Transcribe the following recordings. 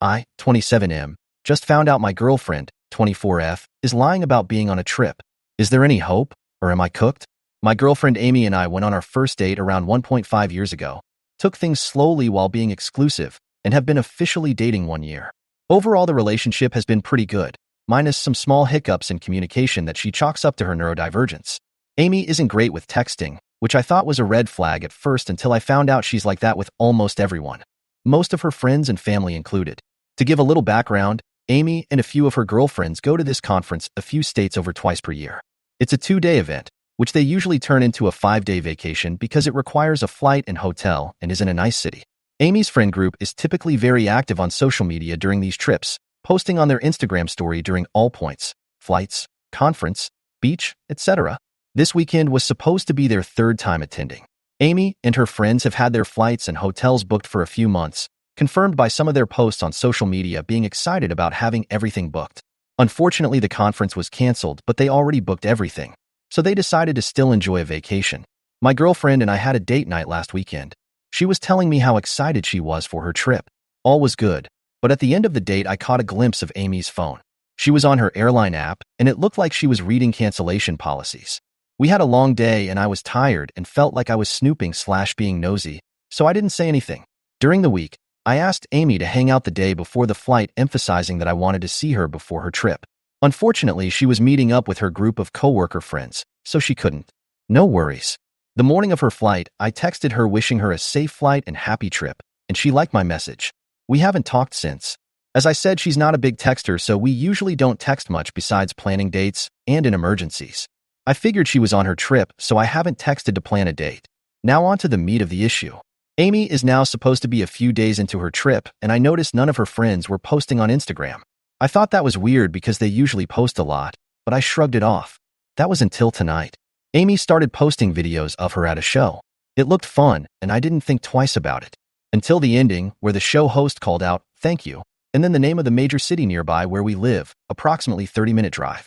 I, 27M, just found out my girlfriend, 24F, is lying about being on a trip. Is there any hope, or am I cooked? My girlfriend Amy and I went on our first date around 1.5 years ago, took things slowly while being exclusive, and have been officially dating 1 year. Overall, the relationship has been pretty good, minus some small hiccups in communication that she chalks up to her neurodivergence. Amy isn't great with texting, which I thought was a red flag at first until I found out she's like that with almost everyone, most of her friends and family included. To give a little background, Amy and a few of her girlfriends go to this conference a few states over twice per year. It's a 2-day event, which they usually turn into a 5-day vacation because it requires a flight and hotel and is in a nice city. Amy's friend group is typically very active on social media during these trips, posting on their Instagram story during all points, flights, conference, beach, etc. This weekend was supposed to be their 3rd time attending. Amy and her friends have had their flights and hotels booked for a few months, confirmed by some of their posts on social media being excited about having everything booked. Unfortunately, the conference was canceled, but they already booked everything, so they decided to still enjoy a vacation. My girlfriend and I had a date night last weekend. She was telling me how excited she was for her trip. All was good, but at the end of the date I caught a glimpse of Amy's phone. She was on her airline app, and it looked like she was reading cancellation policies. We had a long day and I was tired and felt like I was snooping/being nosy, so I didn't say anything. During the week, I asked Amy to hang out the day before the flight, emphasizing that I wanted to see her before her trip. Unfortunately, she was meeting up with her group of coworker friends, so she couldn't. No worries. The morning of her flight, I texted her wishing her a safe flight and happy trip, and she liked my message. We haven't talked since. As I said, she's not a big texter, so we usually don't text much besides planning dates and in emergencies. I figured she was on her trip, so I haven't texted to plan a date. Now on to the meat of the issue. Amy is now supposed to be a few days into her trip, and I noticed none of her friends were posting on Instagram. I thought that was weird because they usually post a lot, but I shrugged it off. That was until tonight. Amy started posting videos of her at a show. It looked fun, and I didn't think twice about it. Until the ending, where the show host called out, "Thank you," and then the name of the major city nearby where we live, approximately 30-minute drive.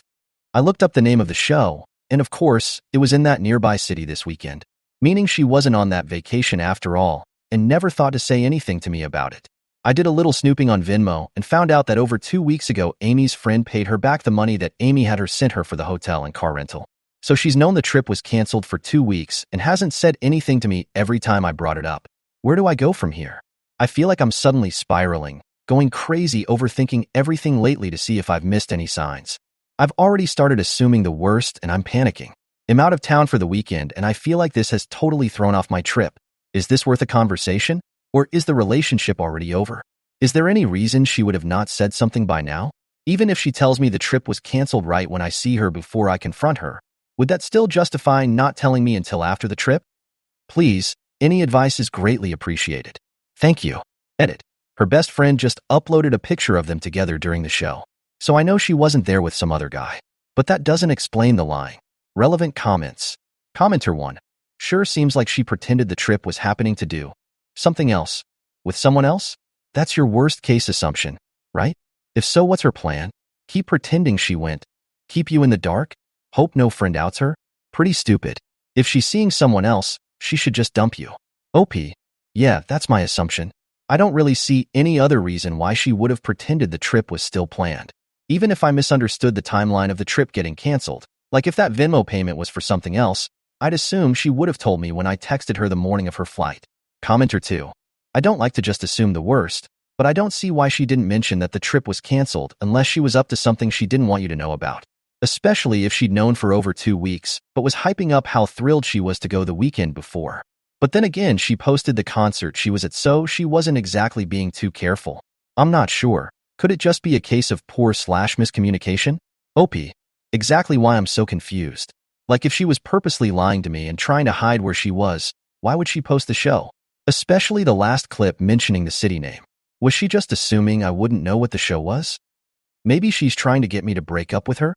I looked up the name of the show, and of course, it was in that nearby city this weekend, meaning she wasn't on that vacation after all, and never thought to say anything to me about it. I did a little snooping on Venmo and found out that over 2 weeks ago, Amy's friend paid her back the money that Amy had her sent her for the hotel and car rental. So she's known the trip was canceled for 2 weeks and hasn't said anything to me every time I brought it up. Where do I go from here? I feel like I'm suddenly spiraling, going crazy overthinking everything lately to see if I've missed any signs. I've already started assuming the worst and I'm panicking. I'm out of town for the weekend and I feel like this has totally thrown off my trip. Is this worth a conversation? Or is the relationship already over? Is there any reason she would have not said something by now? Even if she tells me the trip was canceled right when I see her before I confront her, would that still justify not telling me until after the trip? Please, any advice is greatly appreciated. Thank you. Edit. Her best friend just uploaded a picture of them together during the show, so I know she wasn't there with some other guy. But that doesn't explain the lying. Relevant comments. Commenter 1. Sure seems like she pretended the trip was happening to do something else. With someone else? That's your worst case assumption, right? If so, what's her plan? Keep pretending she went. Keep you in the dark? Hope no friend outs her? Pretty stupid. If she's seeing someone else, she should just dump you. OP. Yeah, that's my assumption. I don't really see any other reason why she would have pretended the trip was still planned. Even if I misunderstood the timeline of the trip getting canceled, like if that Venmo payment was for something else, I'd assume she would have told me when I texted her the morning of her flight. Commenter 2. I don't like to just assume the worst, but I don't see why she didn't mention that the trip was canceled unless she was up to something she didn't want you to know about. Especially if she'd known for over 2 weeks, but was hyping up how thrilled she was to go the weekend before. But then again, she posted the concert she was at, so she wasn't exactly being too careful. I'm not sure. Could it just be a case of poor/miscommunication? OP. Exactly why I'm so confused. Like if she was purposely lying to me and trying to hide where she was, why would she post the show? Especially the last clip mentioning the city name. Was she just assuming I wouldn't know what the show was? Maybe she's trying to get me to break up with her?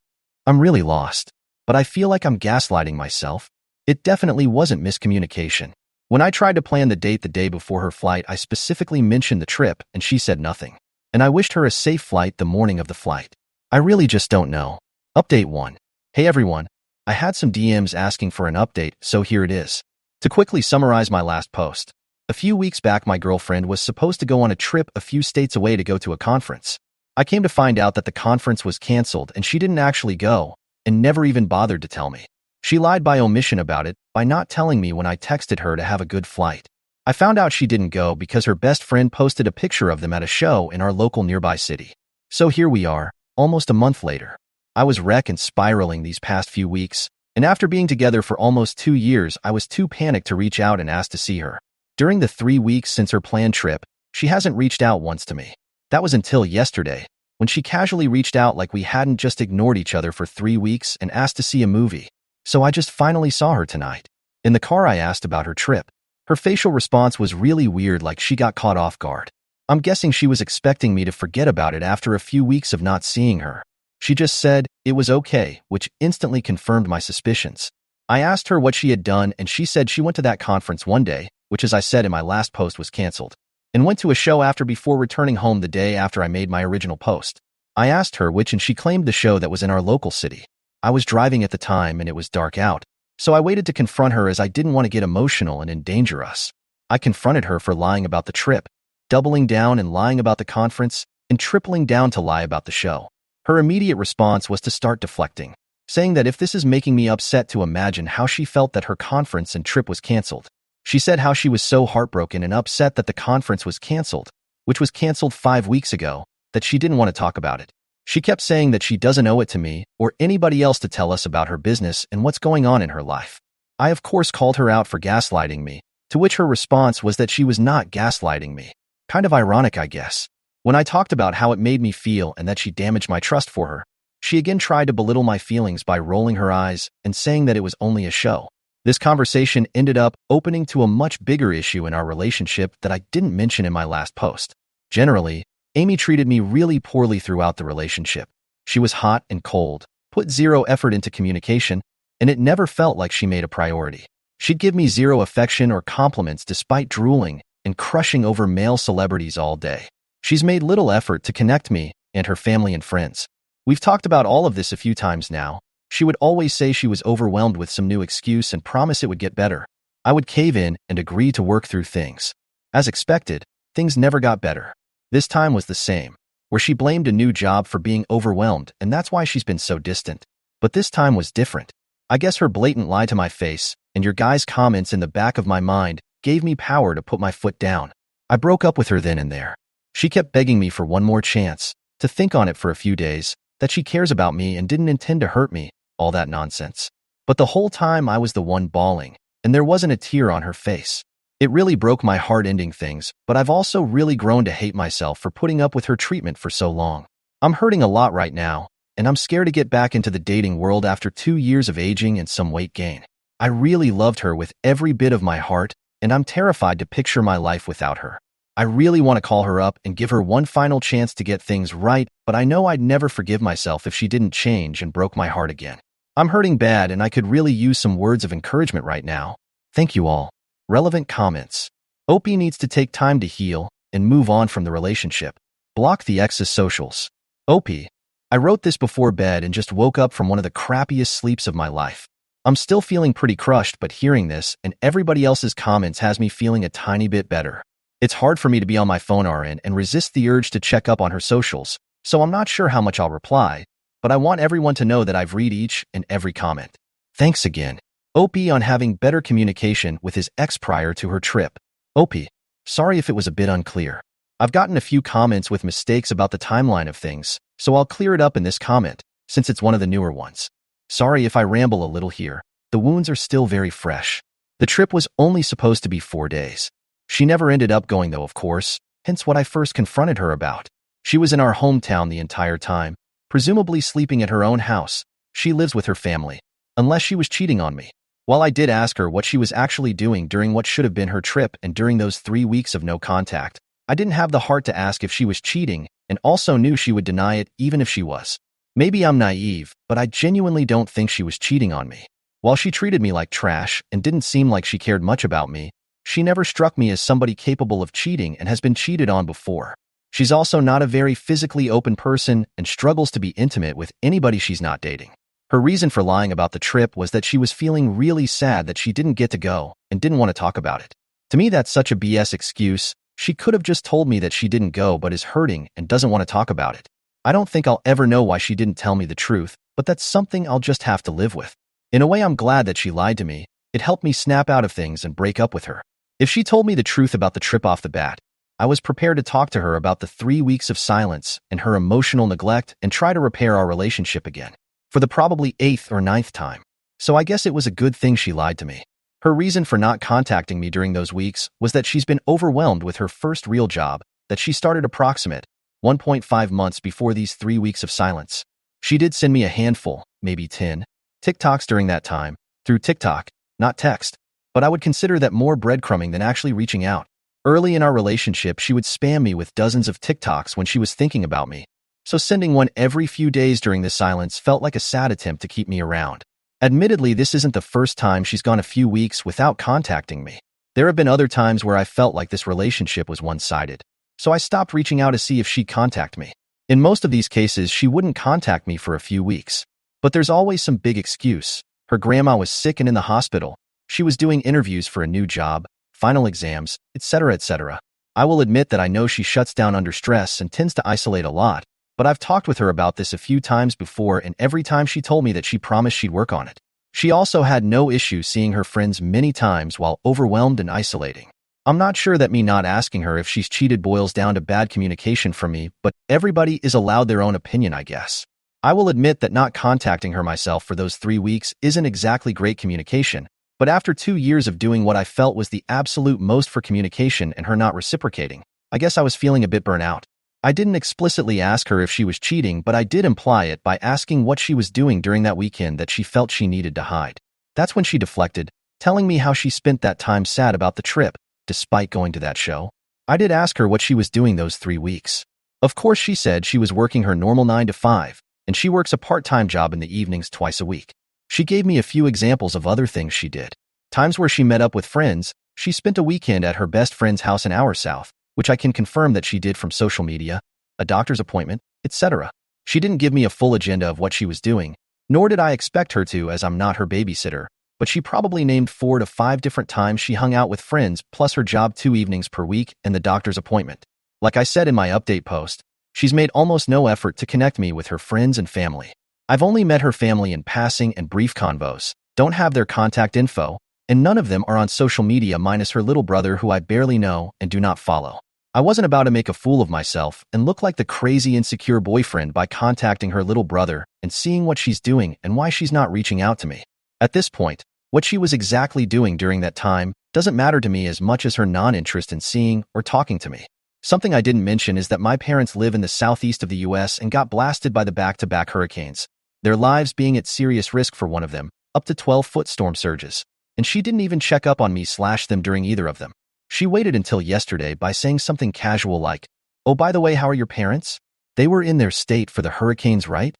I'm really lost, but I feel like I'm gaslighting myself. It definitely wasn't miscommunication. When I tried to plan the date the day before her flight, I specifically mentioned the trip and she said nothing. And I wished her a safe flight the morning of the flight. I really just don't know. Update 1. Hey everyone. I had some DMs asking for an update, so here it is. To quickly summarize my last post. A few weeks back, my girlfriend was supposed to go on a trip a few states away to go to a conference. I came to find out that the conference was canceled and she didn't actually go and never even bothered to tell me. She lied by omission about it by not telling me when I texted her to have a good flight. I found out she didn't go because her best friend posted a picture of them at a show in our local nearby city. So here we are, almost a month later. I was wrecked and spiraling these past few weeks, and after being together for almost 2 years, I was too panicked to reach out and ask to see her. During the 3 weeks since her planned trip, she hasn't reached out once to me. That was until yesterday, when she casually reached out like we hadn't just ignored each other for 3 weeks and asked to see a movie. So I just finally saw her tonight. In the car, I asked about her trip. Her facial response was really weird, like she got caught off guard. I'm guessing she was expecting me to forget about it after a few weeks of not seeing her. She just said it was okay, which instantly confirmed my suspicions. I asked her what she had done, and she said she went to that conference one day, which, as I said in my last post, was canceled, and went to a show after before returning home the day after I made my original post. I asked her which, and she claimed the show that was in our local city. I was driving at the time and it was dark out, so I waited to confront her as I didn't want to get emotional and endanger us. I confronted her for lying about the trip, doubling down and lying about the conference, and tripling down to lie about the show. Her immediate response was to start deflecting, saying that if this is making me upset, to imagine how she felt that her conference and trip was canceled. She said how she was so heartbroken and upset that the conference was canceled, which was canceled 5 weeks ago, that she didn't want to talk about it. She kept saying that she doesn't owe it to me or anybody else to tell us about her business and what's going on in her life. I, of course, called her out for gaslighting me, to which her response was that she was not gaslighting me. Kind of ironic, I guess. When I talked about how it made me feel and that she damaged my trust for her, she again tried to belittle my feelings by rolling her eyes and saying that it was only a show. This conversation ended up opening to a much bigger issue in our relationship that I didn't mention in my last post. Generally, Amy treated me really poorly throughout the relationship. She was hot and cold, put zero effort into communication, and it never felt like she made a priority. She'd give me zero affection or compliments despite drooling and crushing over male celebrities all day. She's made little effort to connect me and her family and friends. We've talked about all of this a few times now. She would always say she was overwhelmed with some new excuse and promise it would get better. I would cave in and agree to work through things. As expected, things never got better. This time was the same, where she blamed a new job for being overwhelmed, and that's why she's been so distant. But this time was different. I guess her blatant lie to my face and your guys' comments in the back of my mind gave me power to put my foot down. I broke up with her then and there. She kept begging me for one more chance, to think on it for a few days, that she cares about me and didn't intend to hurt me, all that nonsense. But the whole time I was the one bawling, and there wasn't a tear on her face. It really broke my heart ending things, but I've also really grown to hate myself for putting up with her treatment for so long. I'm hurting a lot right now, and I'm scared to get back into the dating world after 2 years of aging and some weight gain. I really loved her with every bit of my heart, and I'm terrified to picture my life without her. I really want to call her up and give her one final chance to get things right, but I know I'd never forgive myself if she didn't change and broke my heart again. I'm hurting bad, and I could really use some words of encouragement right now. Thank you all. Relevant comments. Opie needs to take time to heal and move on from the relationship. Block the ex's socials. Opie. I wrote this before bed and just woke up from one of the crappiest sleeps of my life. I'm still feeling pretty crushed, but hearing this and everybody else's comments has me feeling a tiny bit better. It's hard for me to be on my phone RN and resist the urge to check up on her socials, so I'm not sure how much I'll reply, but I want everyone to know that I've read each and every comment. Thanks again. Opie on having better communication with his ex prior to her trip. Opie, sorry if it was a bit unclear. I've gotten a few comments with mistakes about the timeline of things, so I'll clear it up in this comment, since it's one of the newer ones. Sorry if I ramble a little here. The wounds are still very fresh. The trip was only supposed to be 4 days. She never ended up going though, of course, hence what I first confronted her about. She was in our hometown the entire time, presumably sleeping at her own house. She lives with her family, unless she was cheating on me. While I did ask her what she was actually doing during what should have been her trip and during those 3 weeks of no contact, I didn't have the heart to ask if she was cheating and also knew she would deny it even if she was. Maybe I'm naive, but I genuinely don't think she was cheating on me. While she treated me like trash and didn't seem like she cared much about me, she never struck me as somebody capable of cheating and has been cheated on before. She's also not a very physically open person and struggles to be intimate with anybody she's not dating. Her reason for lying about the trip was that she was feeling really sad that she didn't get to go and didn't want to talk about it. To me, that's such a BS excuse. She could have just told me that she didn't go but is hurting and doesn't want to talk about it. I don't think I'll ever know why she didn't tell me the truth, but that's something I'll just have to live with. In a way, I'm glad that she lied to me. It helped me snap out of things and break up with her. If she told me the truth about the trip off the bat, I was prepared to talk to her about the 3 weeks of silence and her emotional neglect and try to repair our relationship again, for the probably 8th or 9th time. So I guess it was a good thing she lied to me. Her reason for not contacting me during those weeks was that she's been overwhelmed with her first real job that she started approximate 1.5 months before these 3 weeks of silence. She did send me a handful, maybe 10, TikToks during that time, through TikTok, not text, but I would consider that more breadcrumbing than actually reaching out. Early in our relationship, she would spam me with dozens of TikToks when she was thinking about me, so sending one every few days during this silence felt like a sad attempt to keep me around. Admittedly, this isn't the first time she's gone a few weeks without contacting me. There have been other times where I felt like this relationship was one-sided, so I stopped reaching out to see if she'd contact me. In most of these cases, she wouldn't contact me for a few weeks. But there's always some big excuse. Her grandma was sick and in the hospital. She was doing interviews for a new job, final exams, etc., etc. I will admit that I know she shuts down under stress and tends to isolate a lot, but I've talked with her about this a few times before, and every time she told me that she promised she'd work on it. She also had no issue seeing her friends many times while overwhelmed and isolating. I'm not sure that me not asking her if she's cheated boils down to bad communication from me, but everybody is allowed their own opinion, I guess. I will admit that not contacting her myself for those 3 weeks isn't exactly great communication, but after 2 years of doing what I felt was the absolute most for communication and her not reciprocating, I guess I was feeling a bit burnt out. I didn't explicitly ask her if she was cheating, but I did imply it by asking what she was doing during that weekend that she felt she needed to hide. That's when she deflected, telling me how she spent that time sad about the trip, despite going to that show. I did ask her what she was doing those 3 weeks. Of course, she said she was working her normal 9 to 5, and she works a part-time job in the evenings twice a week. She gave me a few examples of other things she did. Times where she met up with friends. She spent a weekend at her best friend's house an hour south, which I can confirm that she did from social media, a doctor's appointment, etc. She didn't give me a full agenda of what she was doing, nor did I expect her to, as I'm not her babysitter, but she probably named 4 to 5 different times she hung out with friends, plus her job 2 evenings per week and the doctor's appointment. Like I said in my update post, she's made almost no effort to connect me with her friends and family. I've only met her family in passing and brief convos, don't have their contact info, and none of them are on social media minus her little brother who I barely know and do not follow. I wasn't about to make a fool of myself and look like the crazy insecure boyfriend by contacting her little brother and seeing what she's doing and why she's not reaching out to me. At this point, what she was exactly doing during that time doesn't matter to me as much as her non-interest in seeing or talking to me. Something I didn't mention is that my parents live in the southeast of the US and got blasted by the back-to-back hurricanes, their lives being at serious risk for one of them, up to 12-foot storm surges. And she didn't even check up on me/them during either of them. She waited until yesterday by saying something casual like, "Oh, by the way, how are your parents? They were in their state for the hurricanes, right?"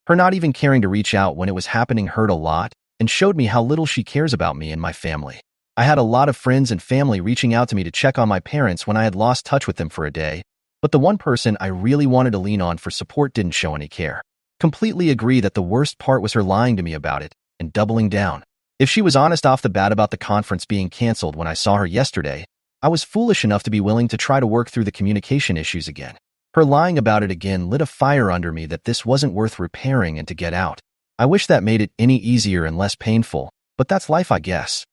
Her not even caring to reach out when it was happening hurt a lot and showed me how little she cares about me and my family. I had a lot of friends and family reaching out to me to check on my parents when I had lost touch with them for a day, but the one person I really wanted to lean on for support didn't show any care. Completely agree that the worst part was her lying to me about it and doubling down. If she was honest off the bat about the conference being canceled when I saw her yesterday, I was foolish enough to be willing to try to work through the communication issues again. Her lying about it again lit a fire under me that this wasn't worth repairing and to get out. I wish that made it any easier and less painful, but that's life, I guess.